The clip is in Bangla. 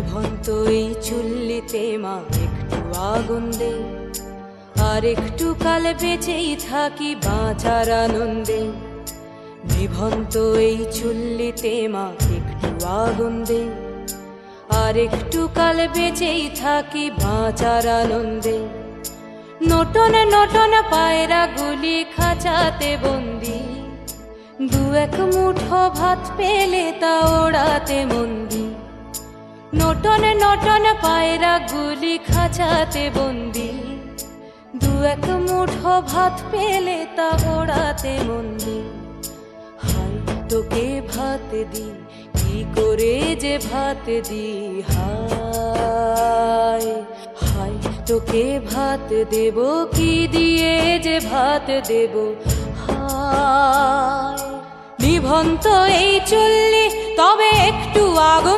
নিভন্ত এই চুল্লিতে মা একটু আগুন দে, আর একটু কাল বেঁচেই থাকি বাঁচার আনন্দে। নিভন্ত এই চুল্লিতে মা একটু আগুন দে, আর একটু কাল বেঁচেই থাকি বাঁচার আনন্দে। নটন নটন পায়রা গুলি খাঁচাতে বন্দি, দু এক মুঠো ভাত পেলে তা ওড়াতে মন্দি। নটন নটন পায়রা গুলি খাঁচাতে বন্দি, দু এক মুঠো ভাত পেলে তা ওড়াতে মন্দি। হায় তোকে ভাত দি, কি করে যে ভাত দি, হায় হায় তোকে ভাত দেব, কি দিয়ে যে ভাত দেব, হায়। নিভন্ত এই চুল্লি তবে একটু আগুন